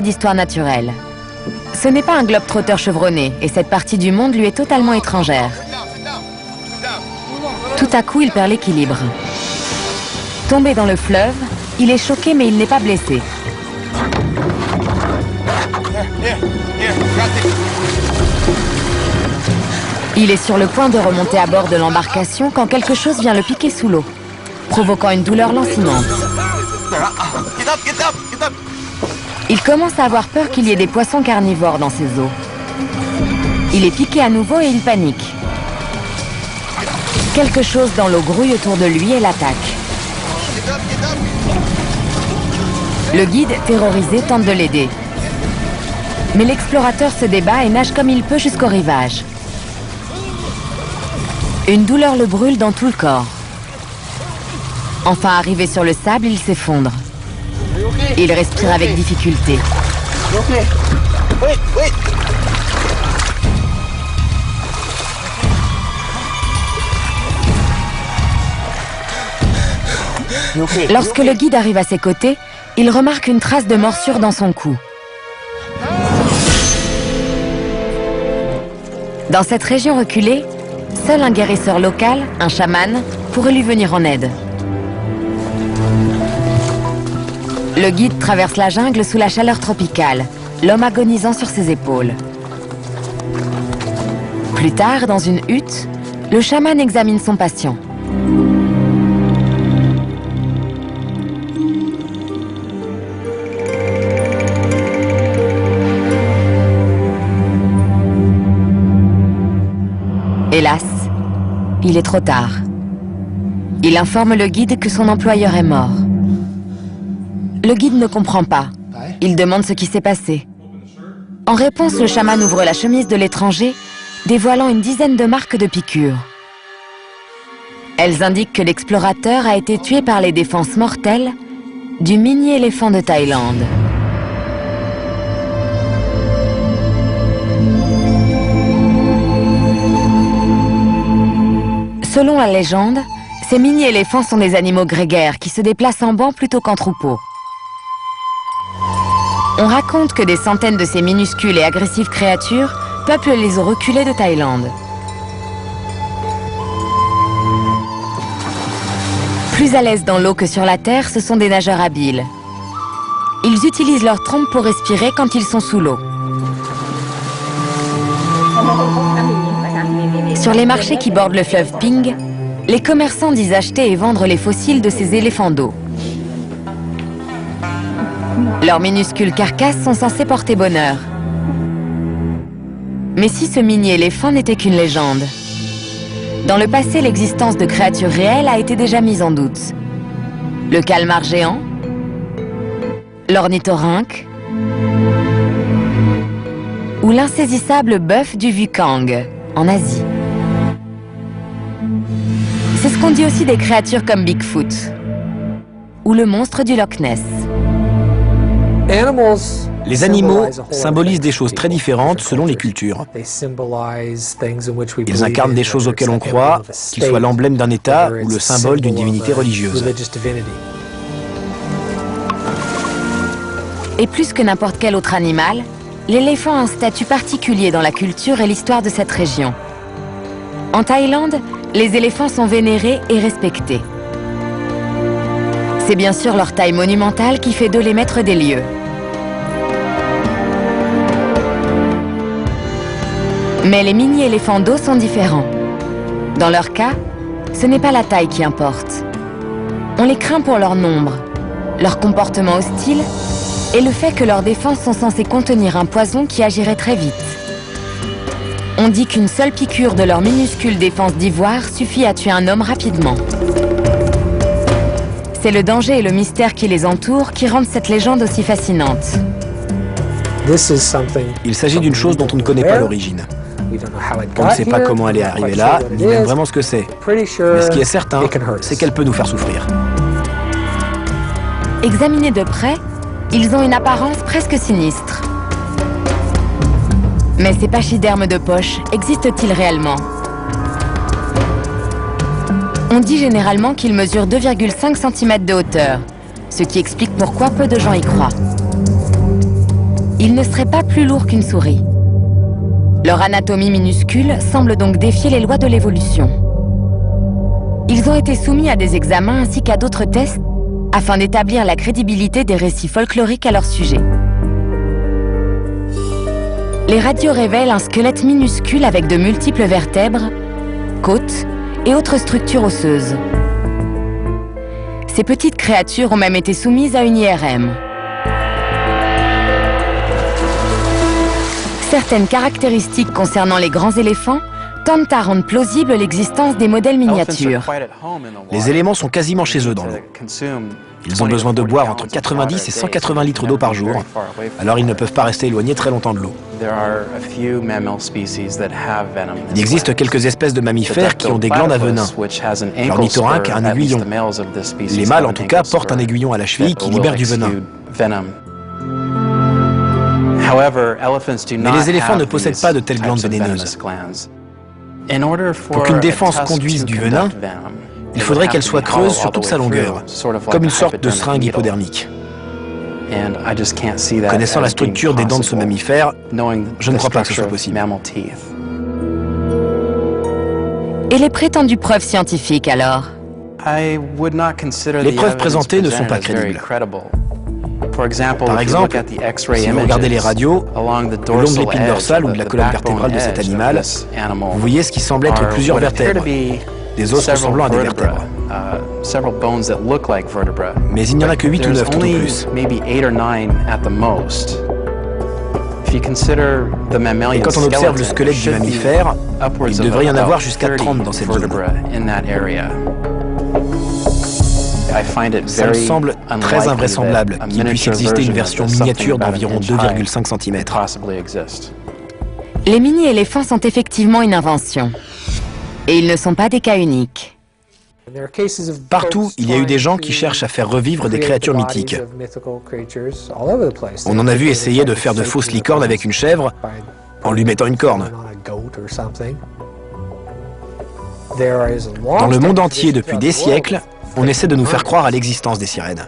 d'histoire naturelle. Ce n'est pas un globe-trotteur chevronné et cette partie du monde lui est totalement étrangère. Tout à coup, il perd l'équilibre. Tombé dans le fleuve, il est choqué mais il n'est pas blessé. Il est sur le point de remonter à bord de l'embarcation quand quelque chose vient le piquer sous l'eau, provoquant une douleur lancinante. Il commence à avoir peur qu'il y ait des poissons carnivores dans ses eaux. Il est piqué à nouveau et il panique. Quelque chose dans l'eau grouille autour de lui et l'attaque. Le guide, terrorisé, tente de l'aider. Mais l'explorateur se débat et nage comme il peut jusqu'au rivage. Une douleur le brûle dans tout le corps. Enfin arrivé sur le sable, il s'effondre. Il respire avec difficulté. Lorsque le guide arrive à ses côtés, il remarque une trace de morsure dans son cou. Dans cette région reculée, seul un guérisseur local, un chaman, pourrait lui venir en aide. Le guide traverse la jungle sous la chaleur tropicale, l'homme agonisant sur ses épaules. Plus tard, dans une hutte, le chaman examine son patient. Hélas, il est trop tard. Il informe le guide que son employeur est mort. Le guide ne comprend pas. Il demande ce qui s'est passé. En réponse, le chaman ouvre la chemise de l'étranger, dévoilant une dizaine de marques de piqûres. Elles indiquent que l'explorateur a été tué par les défenses mortelles du mini-éléphant de Thaïlande. Selon la légende, ces mini-éléphants sont des animaux grégaires qui se déplacent en banc plutôt qu'en troupeau. On raconte que des centaines de ces minuscules et agressives créatures peuplent les eaux reculées de Thaïlande. Plus à l'aise dans l'eau que sur la terre, ce sont des nageurs habiles. Ils utilisent leur trompe pour respirer quand ils sont sous l'eau. Sur les marchés qui bordent le fleuve Ping, les commerçants disent acheter et vendre les fossiles de ces éléphants d'eau. Leurs minuscules carcasses sont censées porter bonheur. Mais si ce mini-éléphant n'était qu'une légende? Dans le passé, l'existence de créatures réelles a été déjà mise en doute. Le calmar géant, l'ornithorynque ou l'insaisissable bœuf du Vukang, en Asie. C'est ce qu'on dit aussi des créatures comme Bigfoot ou le monstre du Loch Ness. Les animaux symbolisent des choses très différentes selon les cultures. Ils incarnent des choses auxquelles on croit, qu'ils soient l'emblème d'un État ou le symbole d'une divinité religieuse. Et plus que n'importe quel autre animal, l'éléphant a un statut particulier dans la culture et l'histoire de cette région. En Thaïlande, les éléphants sont vénérés et respectés. C'est bien sûr leur taille monumentale qui fait d'eux les maîtres des lieux. Mais les mini-éléphants d'eau sont différents. Dans leur cas, ce n'est pas la taille qui importe. On les craint pour leur nombre, leur comportement hostile et le fait que leurs défenses sont censées contenir un poison qui agirait très vite. On dit qu'une seule piqûre de leur minuscule défense d'ivoire suffit à tuer un homme rapidement. C'est le danger et le mystère qui les entourent qui rendent cette légende aussi fascinante. Il s'agit d'une chose dont on ne connaît pas l'origine. On ne sait pas comment elle est arrivée là, ni même vraiment ce que c'est. Mais ce qui est certain, c'est qu'elle peut nous faire souffrir. Examinés de près, ils ont une apparence presque sinistre. Mais ces pachydermes de poche existent-ils réellement? On dit généralement qu'ils mesurent 2,5 cm de hauteur, ce qui explique pourquoi peu de gens y croient. ils ne seraient pas plus lourds qu'une souris. Leur anatomie minuscule semble donc défier les lois de l'évolution. Ils ont été soumis à des examens ainsi qu'à d'autres tests afin d'établir la crédibilité des récits folkloriques à leur sujet. Les radios révèlent un squelette minuscule avec de multiples vertèbres, côtes et autres structures osseuses. Ces petites créatures ont même été soumises à une IRM. Certaines caractéristiques concernant les grands éléphants tentent à rendre plausible l'existence des modèles miniatures. Les éléments sont quasiment chez eux dans l'eau. Ils ont besoin de boire entre 90 et 180 litres d'eau par jour, alors ils ne peuvent pas rester éloignés très longtemps de l'eau. Il existe quelques espèces de mammifères qui ont des glandes à venin. L'ornithorynque a un aiguillon. Les mâles, en tout cas, portent un aiguillon à la cheville qui libère du venin. Mais les éléphants ne possèdent pas de telles glandes vénéneuses. Pour qu'une défense conduise du venin, il faudrait qu'elle soit creuse sur toute sa longueur, comme une sorte de seringue hypodermique. Connaissant la structure des dents de ce mammifère, je ne crois pas que ce soit possible. Et les prétendues preuves scientifiques alors? Les preuves présentées ne sont pas crédibles. Par exemple, si vous regardez les radios, le long de l'épine dorsale ou de la colonne vertébrale de cet animal, vous voyez ce qui semble être plusieurs vertèbres, des os ressemblant à des vertèbres. Mais il n'y en a que 8 ou 9 tout au plus. Et quand on observe le squelette du mammifère, il devrait y en avoir jusqu'à 30 dans cette zone. Ça me semble très invraisemblable qu'il puisse exister une version miniature d'environ 2,5 cm. Les mini-éléphants sont effectivement une invention. Et ils ne sont pas des cas uniques. Partout, il y a eu des gens qui cherchent à faire revivre des créatures mythiques. On en a vu essayer de faire de fausses licornes avec une chèvre en lui mettant une corne. Dans le monde entier depuis des siècles, on essaie de nous faire croire à l'existence des sirènes.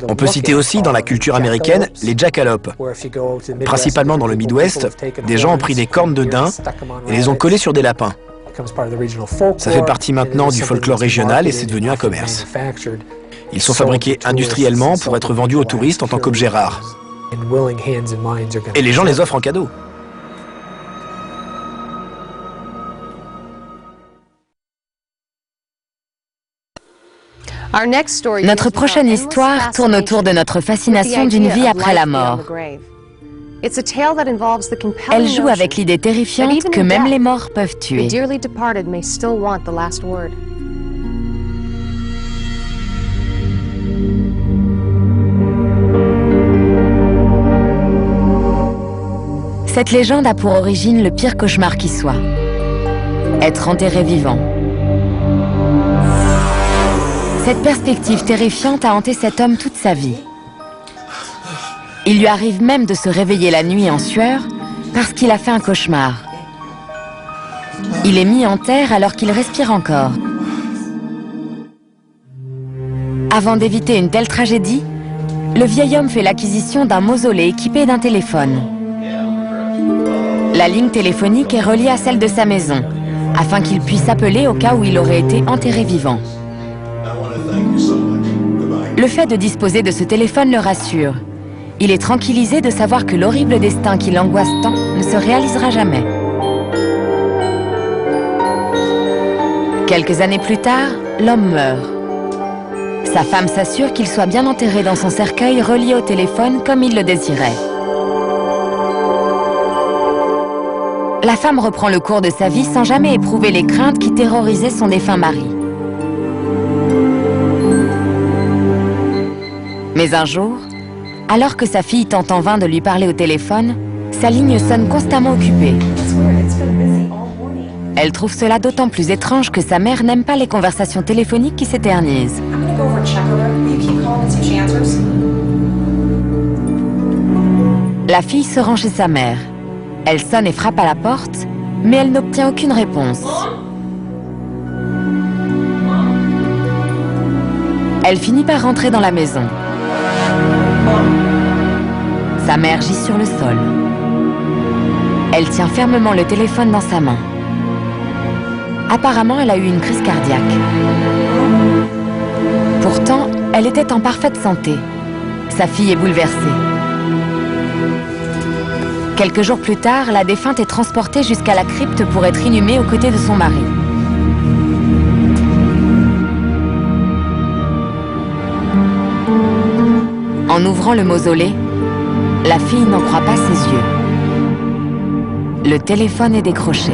On peut citer aussi dans la culture américaine les jackalopes. Principalement dans le Midwest, des gens ont pris des cornes de daim et les ont collées sur des lapins. Ça fait partie maintenant du folklore régional et c'est devenu un commerce. Ils sont fabriqués industriellement pour être vendus aux touristes en tant qu'objets rares. Et les gens les offrent en cadeau. Notre prochaine histoire tourne autour de notre fascination d'une vie après la mort. Elle joue avec l'idée terrifiante que même les morts peuvent tuer. Cette légende a pour origine le pire cauchemar qui soit. Être enterré vivant. Cette perspective terrifiante a hanté cet homme toute sa vie. Il lui arrive même de se réveiller la nuit en sueur parce qu'il a fait un cauchemar. Il est mis en terre alors qu'il respire encore. Avant d'éviter une telle tragédie, le vieil homme fait l'acquisition d'un mausolée équipé d'un téléphone. La ligne téléphonique est reliée à celle de sa maison, afin qu'il puisse appeler au cas où il aurait été enterré vivant. Le fait de disposer de ce téléphone le rassure. Il est tranquillisé de savoir que l'horrible destin qui l'angoisse tant ne se réalisera jamais. Quelques années plus tard, l'homme meurt. Sa femme s'assure qu'il soit bien enterré dans son cercueil relié au téléphone comme il le désirait. La femme reprend le cours de sa vie sans jamais éprouver les craintes qui terrorisaient son défunt mari. Mais un jour, alors que sa fille tente en vain de lui parler au téléphone, sa ligne sonne constamment occupée. Elle trouve cela d'autant plus étrange que sa mère n'aime pas les conversations téléphoniques qui s'éternisent. La fille se rend chez sa mère. Elle sonne et frappe à la porte, mais elle n'obtient aucune réponse. Elle finit par rentrer dans la maison. Sa mère gît sur le sol. Elle tient fermement le téléphone dans sa main. Apparemment, elle a eu une crise cardiaque. Pourtant, elle était en parfaite santé. Sa fille est bouleversée. Quelques jours plus tard, la défunte est transportée jusqu'à la crypte pour être inhumée aux côtés de son mari. En ouvrant le mausolée, la fille n'en croit pas ses yeux. Le téléphone est décroché.